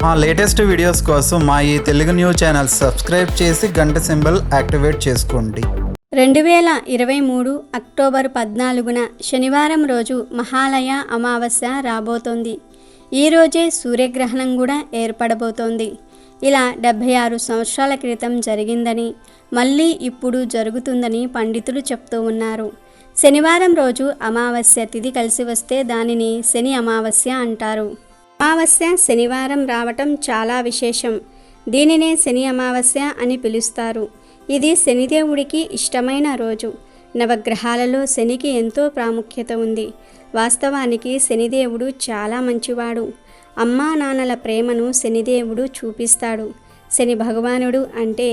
మా latest videos కోసం మా ఈ తెలుగు న్యూస్ ఛానల్ సబ్స్క్రైబ్ చేసి గంట సింబల్ యాక్టివేట్ చేసుకోండి. 2023 అక్టోబర్ 14న శనివారం రోజు మహాలయ అమావాస్య రాబోతోంది. ఈ రోజే సూర్యగ్రహణం కూడా ఏర్పడబోతోంది. ఇలా 76 సంవత్సరాల క్రితం జరిగిందని, మళ్ళీ ఇప్పుడు జరుగుతుందని పండితులు చెప్తూ ఉన్నారు. శనివారం రోజు అమావాస్య తిథి కలిసి వస్తే దానిని శని అమావాస్య అంటారు. అమావాస్య శనివారం రావటం చాలా విశేషం. దీనినే శని అమావాస్య అని పిలుస్తారు. ఇది శనిదేవుడికి ఇష్టమైన రోజు. నవగ్రహాలలో శనికి ఎంతో ప్రాముఖ్యత ఉంది. వాస్తవానికి శనిదేవుడు చాలా మంచివాడు. అమ్మా నాన్నల ప్రేమను శనిదేవుడు చూపిస్తాడు. శని భగవానుడు అంటే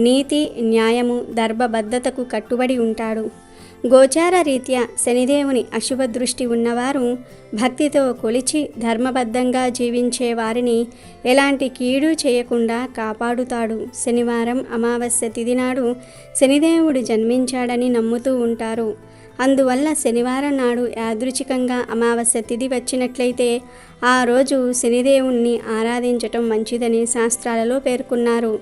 నీతి, న్యాయము, ధర్మబద్ధతకు కట్టుబడి ఉంటాడు. గోచార రీత్యా శనిదేవుని అశుభ దృష్టి ఉన్నవారు భక్తితో కొలిచి ధర్మబద్ధంగా జీవించే వారిని ఎలాంటి కీడు చేయకుండా కాపాడుతాడు. శనివారం అమావాస్య తిథి నాడు శనిదేవుడు జన్మించాడని నమ్ముతూ ఉంటారు. అందువల్ల శనివారం నాడు యాదృచ్ఛికంగా అమావాస్య తిథి వచ్చినట్లయితే ఆ రోజు శనిదేవుణ్ణి ఆరాధించటం మంచిదని శాస్త్రాలలో పేర్కొన్నారు.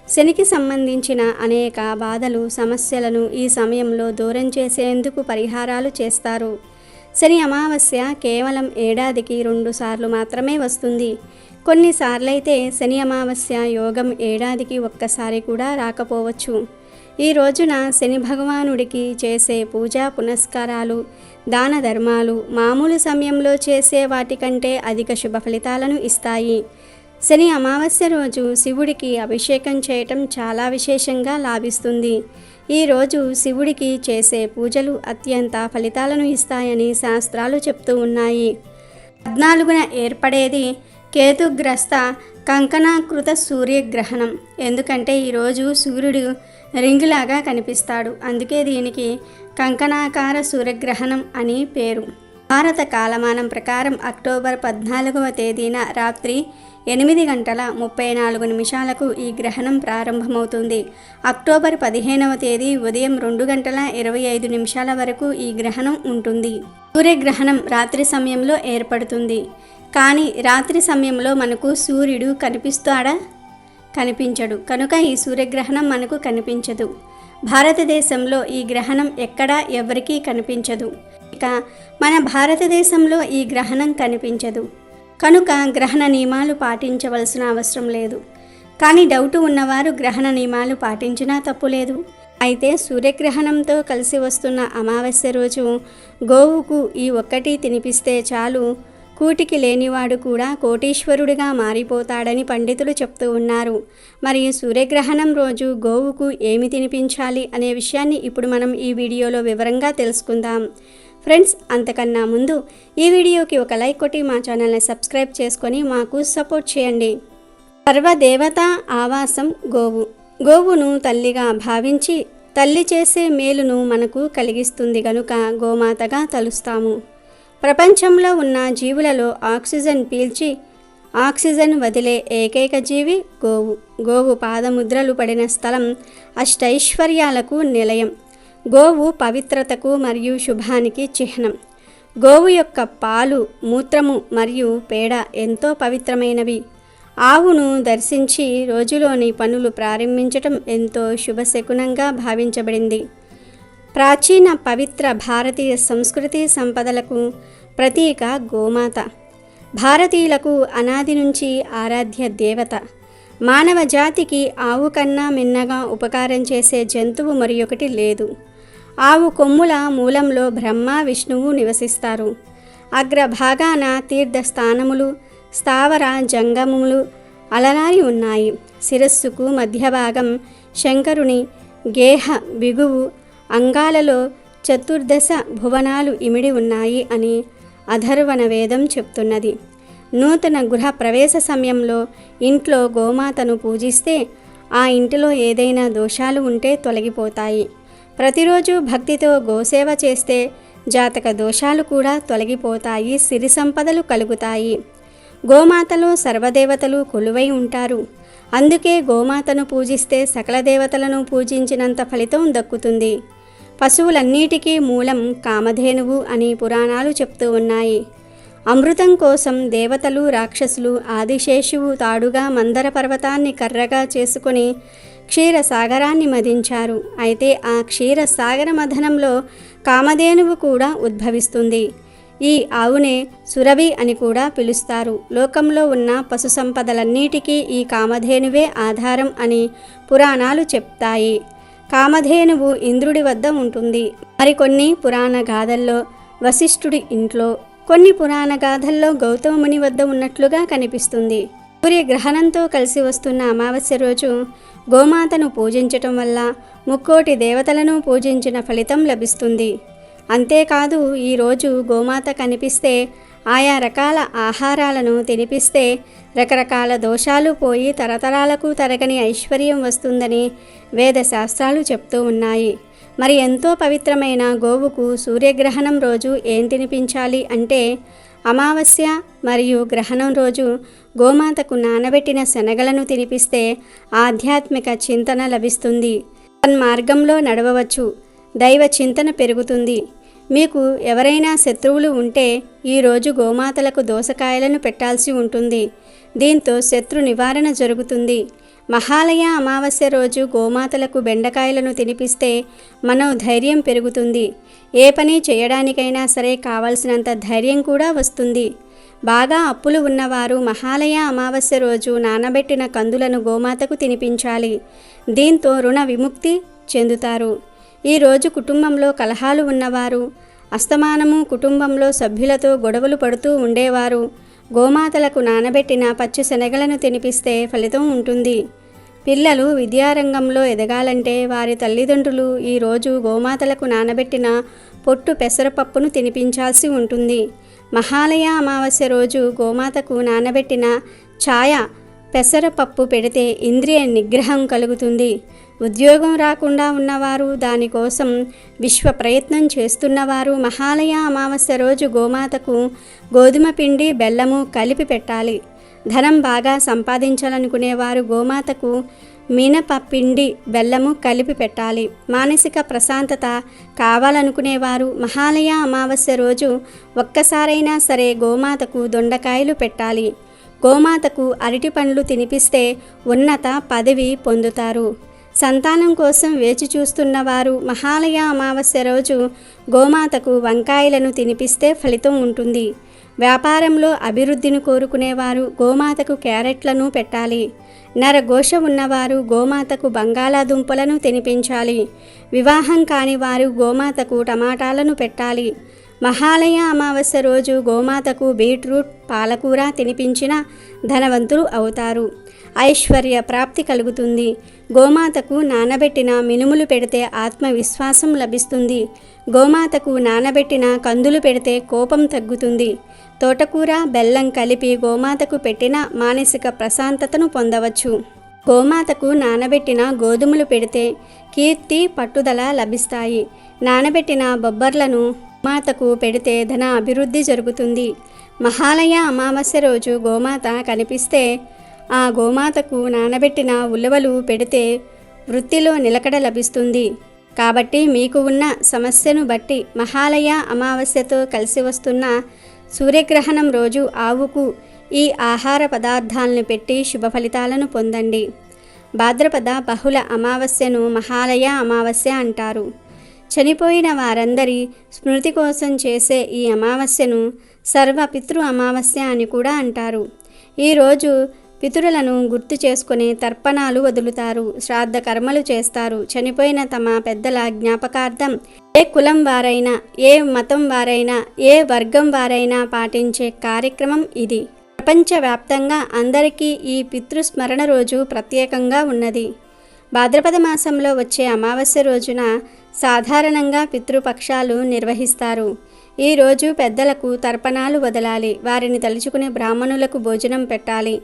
శనికి సంబంధించిన అనేక బాధలు, సమస్యలను ఈ సమయంలో దూరం చేసేందుకు పరిహారాలు చేస్తారు. శని అమావాస్య కేవలం ఏడాదికి 2 సార్లు మాత్రమే వస్తుంది. కొన్నిసార్లైతే శని అమావాస్య యోగం ఏడాదికి ఒక్కసారి కూడా రాకపోవచ్చు. ఈ రోజున శని భగవానుడికి చేసే పూజా పునస్కారాలు, దాన ధర్మాలు మామూలు సమయంలో చేసే వాటికంటే అధిక శుభ ఫలితాలను ఇస్తాయి. శని అమావాస్య రోజు శివుడికి అభిషేకం చేయటం చాలా విశేషంగా లాభిస్తుంది. ఈ రోజు శివుడికి చేసే పూజలు అత్యంత ఫలితాలను ఇస్తాయని శాస్త్రాలు చెప్తూ ఉన్నాయి. 14న ఏర్పడేది కేతుగ్రస్త కంకణాకృత సూర్యగ్రహణం. ఎందుకంటే ఈరోజు సూర్యుడు రింగులాగా కనిపిస్తాడు. అందుకే దీనికి కంకణాకార సూర్యగ్రహణం అని పేరు. భారత కాలమానం ప్రకారం అక్టోబర్ 14వ తేదీన రాత్రి 8:34 ఈ గ్రహణం ప్రారంభమవుతుంది. అక్టోబర్ 15వ తేదీ ఉదయం 2:25 వరకు ఈ గ్రహణం ఉంటుంది. సూర్యగ్రహణం రాత్రి సమయంలో ఏర్పడుతుంది. కానీ రాత్రి సమయంలో మనకు సూర్యుడు కనిపిస్తాడా? కనిపించడు. కనుక ఈ సూర్యగ్రహణం మనకు కనిపించదు. భారతదేశంలో ఈ గ్రహణం ఎక్కడా ఎవరికీ కనిపించదు. ఇక మన భారతదేశంలో ఈ గ్రహణం కనిపించదు. కనుక గ్రహణ నియమాలు పాటించవలసిన అవసరం లేదు. కానీ డౌట్ ఉన్నవారు గ్రహణ నియమాలు పాటించినా తప్పులేదు. అయితే సూర్యగ్రహణంతో కలిసి వస్తున్న అమావాస్య రోజు గోవుకు ఈ ఒక్కటి తినిపిస్తే చాలు, కూటికి లేనివాడు కూడా కోటీశ్వరుడిగా మారిపోతాడని పండితులు చెప్తూ ఉన్నారు. మరి సూర్యగ్రహణం రోజు గోవుకు ఏమి తినిపించాలి అనే విషయాన్ని ఇప్పుడు మనం ఈ వీడియోలో వివరంగా తెలుసుకుందాం. ఫ్రెండ్స్, అంతకన్నా ముందు ఈ వీడియోకి ఒక లైక్ కొట్టి మా ఛానల్ని సబ్స్క్రైబ్ చేసుకొని మాకు సపోర్ట్ చేయండి. సర్వదేవతా ఆవాసం గోవు. గోవును తల్లిగా భావించి తల్లి చేసే మేలును మనకు కలిగిస్తుంది గనుక గోమాతగా తలుస్తాము. ప్రపంచంలో ఉన్న జీవులలో ఆక్సిజన్ పీల్చి ఆక్సిజన్ వదిలే ఏకైక జీవి గోవు. గోవు పాదముద్రలు పడిన స్థలం అష్టైశ్వర్యాలకు నిలయం. గోవు పవిత్రతకు మరియు శుభానికి చిహ్నం. గోవు యొక్క పాలు, మూత్రము మరియు పేడ ఎంతో పవిత్రమైనవి. ఆవును దర్శించి రోజులోని పనులు ప్రారంభించటం ఎంతో శుభశకునంగా భావించబడింది. ప్రాచీన పవిత్ర భారతీయ సంస్కృతి సంపదలకు ప్రతీక గోమాత. భారతీయులకు అనాది నుంచి ఆరాధ్య దేవత. మానవ జాతికి ఆవు కన్నా మిన్నగా ఉపకారం చేసే జంతువు మరియొకటి లేదు. ఆవు కొమ్ముల మూలంలో బ్రహ్మ, విష్ణువు నివసిస్తారు. అగ్రభాగాన తీర్థస్థానములు, స్థావర జంగములు అలరారి ఉన్నాయి. శిరస్సుకు మధ్యభాగం శంకరుని గేహ బిగువు అంగాలలో చతుర్దశ భువనాలు ఇమిడి ఉన్నాయి అని అథర్వణ వేదం చెప్తున్నది. నూతన గృహ ప్రవేశ సమయంలో ఇంట్లో గోమాతను పూజిస్తే ఆ ఇంటిలో ఏదైనా దోషాలు ఉంటే తొలగిపోతాయి. ప్రతిరోజు భక్తితో గోసేవ చేస్తే జాతక దోషాలు కూడా తొలగిపోతాయి, సిరి సంపదలు కలుగుతాయి. గోమాతలో సర్వదేవతలు కొలువై ఉంటారు. అందుకే గోమాతను పూజిస్తే సకల దేవతలను పూజించినంత ఫలితం దక్కుతుంది. పశువులన్నిటికీ మూలం కామధేనువు అని పురాణాలు చెప్తూ ఉన్నాయి. అమృతం కోసం దేవతలు రాక్షసులు ఆదిశేషువు తాడుగా మందర పర్వతాన్ని కర్రగా చేసుకొని క్షీరసాగరాన్ని మదించారు. అయితే ఆ క్షీరసాగర మథనంలో కామధేనువు కూడా ఉద్భవిస్తుంది. ఈ ఆవునే సురభి అని కూడా పిలుస్తారు. లోకంలో ఉన్న పశు సంపదలన్నిటికీ ఈ కామధేనువే ఆధారం అని పురాణాలు చెప్తాయి. కామధేనువు ఇంద్రుడి వద్ద ఉంటుంది. మరికొన్ని పురాణ గాథల్లో వశిష్ఠుడి ఇంట్లో, కొన్ని పురాణ గాథల్లో గౌతమ ముని వద్ద ఉన్నట్లుగా కనిపిస్తుంది. సూర్యగ్రహణంతో కలిసి వస్తున్న అమావాస్య రోజు గోమాతను పూజించటం వల్ల ముక్కోటి దేవతలను పూజించిన ఫలితం లభిస్తుంది. అంతేకాదు ఈరోజు గోమాత కనిపిస్తే, ఆయా రకాల ఆహారాలను తినిపిస్తే రకరకాల దోషాలు పోయి తరతరాలకు తరగని ఐశ్వర్యం వస్తుందని వేదశాస్త్రాలు చెప్తూ ఉన్నాయి. మరి ఎంతో పవిత్రమైన గోవుకు సూర్యగ్రహణం రోజు ఏం తినిపించాలి అంటే, అమావాస్య మరియు గ్రహణం రోజు గోమాతకు నానబెట్టిన శనగలను తినిపిస్తే ఆధ్యాత్మిక చింతన లభిస్తుంది. తన్మార్గంలో నడవవచ్చు, దైవ చింతన పెరుగుతుంది. మీకు ఎవరైనా శత్రువులు ఉంటే ఈరోజు గోమాతలకు దోసకాయలను పెట్టాల్సి ఉంటుంది. దీంతో శత్రు నివారణ జరుగుతుంది. మహాలయ అమావాస్య రోజు గోమాతలకు బెండకాయలను తినిపిస్తే మనోధైర్యం పెరుగుతుంది. ఏ పని చేయడానికైనా సరే కావలసినంత ధైర్యం కూడా వస్తుంది. బాగా అప్పులు ఉన్నవారు మహాలయ అమావాస్య రోజు నానబెట్టిన కందులను గోమాతకు తినిపించాలి. దీంతో రుణ విముక్తి చెందుతారు. ఈరోజు కుటుంబంలో కలహాలు ఉన్నవారు, అస్తమానము కుటుంబంలో సభ్యులతో గొడవలు పడుతూ ఉండేవారు గోమాతలకు నానబెట్టిన పచ్చి శనగలను తినిపిస్తే ఫలితం ఉంటుంది. పిల్లలు విద్యారంగంలో ఎదగాలంటే వారి తల్లిదండ్రులు ఈరోజు గోమాతలకు నానబెట్టిన పొట్టు పెసరపప్పును తినిపించాల్సి ఉంటుంది. మహాలయ అమావాస్య రోజు గోమాతకు నానబెట్టిన ఛాయ పెసరపప్పు పెడితే ఇంద్రియ నిగ్రహం కలుగుతుంది. ఉద్యోగం రాకుండా ఉన్నవారు, దానికోసం విశ్వ ప్రయత్నం చేస్తున్నవారు మహాలయ అమావాస్య రోజు గోమాతకు గోధుమ పిండి బెల్లము కలిపి పెట్టాలి. ధనం బాగా సంపాదించాలనుకునేవారు గోమాతకు మినపపిండి బెల్లము కలిపి పెట్టాలి. మానసిక ప్రశాంతత కావాలనుకునేవారు మహాలయ అమావాస్య రోజు ఒక్కసారైనా సరే గోమాతకు దొండకాయలు పెట్టాలి. గోమాతకు అరటి పండ్లు తినిపిస్తే ఉన్నత పదవి పొందుతారు. సంతానం కోసం వేచి చూస్తున్నవారు మహాలయ అమావాస్య రోజు గోమాతకు వంకాయలను తినిపిస్తే ఫలితం ఉంటుంది. వ్యాపారంలో అభివృద్ధిని కోరుకునేవారు గోమాతకు క్యారెట్లను పెట్టాలి. నరఘోష ఉన్నవారు గోమాతకు బంగాళాదుంపలను తినిపించాలి. వివాహం కాని వారు గోమాతకు టమాటాలను పెట్టాలి. మహాలయ అమావాస్య రోజు గోమాతకు బీట్రూట్, పాలకూర తినిపించిన ధనవంతులు అవుతారు. ఐశ్వర్య ప్రాప్తి కలుగుతుంది. గోమాతకు నానబెట్టిన మినుములు పెడితే ఆత్మవిశ్వాసం లభిస్తుంది. గోమాతకు నానబెట్టిన కందులు పెడితే కోపం తగ్గుతుంది. తోటకూర, బెల్లం కలిపి గోమాతకు పెట్టిన మానసిక ప్రశాంతతను పొందవచ్చు. గోమాతకు నానబెట్టిన గోధుమలు పెడితే కీర్తి, పట్టుదల లభిస్తాయి. నానబెట్టిన బొబ్బర్లను గోమాతకు పెడితే ధన అభివృద్ధి జరుగుతుంది. మహాలయ అమావాస్య రోజు గోమాత కనిపిస్తే ఆ గోమాతకు నానబెట్టిన ఉలవలు పెడితే వృత్తిలో నిలకడ లభిస్తుంది. కాబట్టి మీకు ఉన్న సమస్యను బట్టి మహాలయ అమావాస్యతో కలిసి వస్తున్న సూర్యగ్రహణం రోజు ఆవుకు ఈ ఆహార పదార్థాలను పెట్టి శుభ ఫలితాలను పొందండి. భాద్రపద బహుళ అమావాస్యను మహాలయ అమావాస్య అంటారు. చనిపోయిన వారందరి స్మృతి కోసం చేసే ఈ అమావాస్యను సర్వపితృ అమావాస్య అని కూడా అంటారు. ఈరోజు పితరులను గుర్తు చేసుకునే తర్పణాలు వదులుతారు, శ్రాద్ధ కర్మలు చేస్తారు. చనిపోయిన తమ పెద్దల జ్ఞాపకార్థం ఏ కులం వారైనా, ఏ మతం వారైనా, ఏ వర్గం వారైనా పాటించే కార్యక్రమం ఇది. ప్రపంచవ్యాప్తంగా అందరికీ ఈ పితృస్మరణ రోజు ప్రత్యేకంగా ఉన్నది. భాద్రపద మాసంలో వచ్చే అమావాస్య రోజున సాధారణంగా పితృపక్షాలు నిర్వహిస్తారు. ఈరోజు పెద్దలకు తర్పణాలు వదలాలి. వారిని తలుచుకునే బ్రాహ్మణులకు భోజనం పెట్టాలి.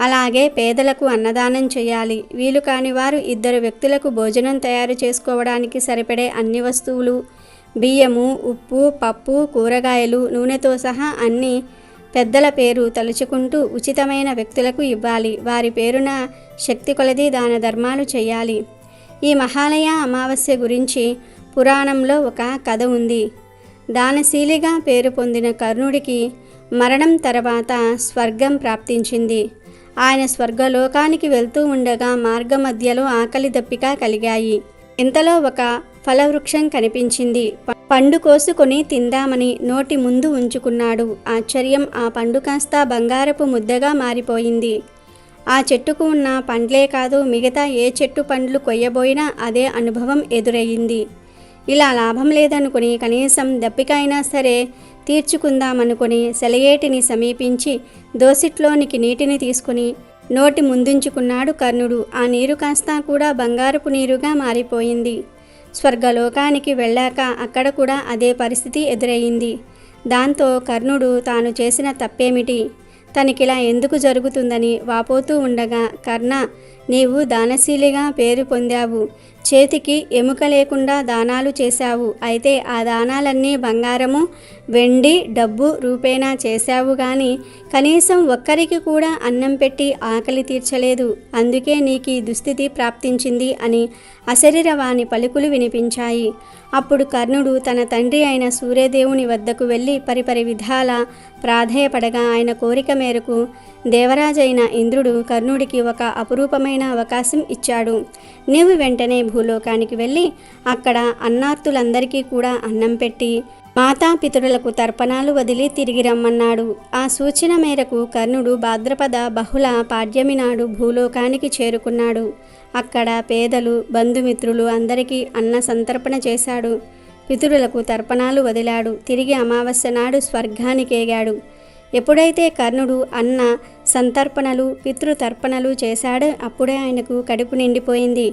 అలాగే పేదలకు అన్నదానం చేయాలి. వీలు కాని వారు 2 వ్యక్తులకు భోజనం తయారు చేసుకోవడానికి సరిపడే అన్ని వస్తువులు, బియ్యము, ఉప్పు, పప్పు, కూరగాయలు, నూనెతో సహా అన్ని పెద్దల పేరు తలుచుకుంటూ ఉచితమైన వ్యక్తులకు ఇవ్వాలి. వారి పేరున శక్తి కొలది దాన ధర్మాలు చేయాలి. ఈ మహాలయ అమావాస్య గురించి పురాణంలో ఒక కథ ఉంది. దానశీలిగా పేరు పొందిన కర్ణుడికి మరణం తర్వాత స్వర్గం ప్రాప్తించింది. ఆయన స్వర్గలోకానికి వెళ్తూ ఉండగా మార్గమధ్యలో ఆకలి దప్పిక కలిగాయి. ఇంతలో ఒక ఫలవృక్షం కనిపించింది. పండు కోసుకొని తిందామని నోటి ముందు ఉంచుకున్నాడు. ఆశ్చర్యం, ఆ పండు కాస్త బంగారపు ముద్దగా మారిపోయింది. ఆ చెట్టుకు ఉన్న పండ్లే కాదు, మిగతా ఏ చెట్టు పండ్లు కొయ్యబోయినా అదే అనుభవం ఎదురయ్యింది. ఇలా లాభం లేదనుకుని కనీసం దప్పిక అయినా సరే తీర్చుకుందామనుకుని సెలయేటిని సమీపించి దోసిట్లోనికి నీటిని తీసుకుని నోటి ముందుంచుకున్నాడు కర్ణుడు. ఆ నీరు కాస్త కూడా బంగారపు నీరుగా మారిపోయింది. స్వర్గలోకానికి వెళ్ళాక అక్కడ కూడా అదే పరిస్థితి ఎదురయ్యింది. దాంతో కర్ణుడు తాను చేసిన తప్పేమిటి, తనకిలా ఎందుకు జరుగుతుందని వాపోతూ ఉండగా, కర్ణ, నీవు దానశీలిగా పేరు పొందావు, చేతికి ఎముక లేకుండా దానాలు చేశావు. అయితే ఆ దానాలన్నీ బంగారము, వెండి, డబ్బు రూపేణా చేశావు గాని కనీసం ఒక్కరికి కూడా అన్నం పెట్టి ఆకలి తీర్చలేదు. అందుకే నీకు ఈ దుస్థితి ప్రాప్తించింది అని అశరీరవాణి పలుకులు వినిపించాయి. అప్పుడు కర్ణుడు తన తండ్రి అయిన సూర్యదేవుని వద్దకు వెళ్ళి పరిపరి విధాల ప్రాధేయపడగా ఆయన కోరిక మేరకు దేవరాజైన ఇంద్రుడు కర్ణుడికి ఒక అపురూపమైన అవకాశం ఇచ్చాడు. నీవు వెంటనే భూలోకానికి వెళ్ళి అక్కడ అన్నార్తులందరికీ కూడా అన్నం పెట్టి మాతాపితరులకు తర్పణాలు వదిలి తిరిగి రమ్మన్నాడు. ఆ సూచన మేరకు కర్ణుడు భాద్రపద బహుళ పాడ్యమి నాడు భూలోకానికి చేరుకున్నాడు. అక్కడ పేదలు, బంధుమిత్రులు అందరికీ అన్న సంతర్పణ చేశాడు. పితరులకు తర్పణాలు వదిలాడు. తిరిగి అమావాస్య నాడు స్వర్గానికేగాడు. ఎప్పుడైతే కర్ణుడు అన్న సంతర్పణలు, పితృతర్పణలు చేశాడో అప్పుడే ఆయనకు కడుపు నిండిపోయింది,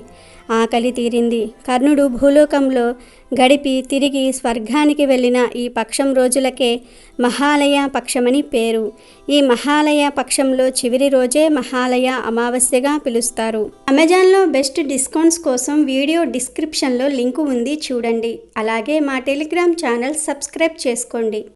ఆకలి తీరింది. కర్ణుడు భూలోకంలో గడిపి తిరిగి స్వర్గానికి వెళ్ళిన ఈ పక్షం రోజులకే మహాలయ పక్షమని పేరు. ఈ మహాలయ పక్షంలో చివరి రోజే మహాలయ అమావాస్యగా పిలుస్తారు. అమెజాన్లో బెస్ట్ డిస్కౌంట్స్ కోసం వీడియో డిస్క్రిప్షన్లో లింకు ఉంది, చూడండి. అలాగే మా టెలిగ్రామ్ ఛానల్ సబ్స్క్రైబ్ చేసుకోండి.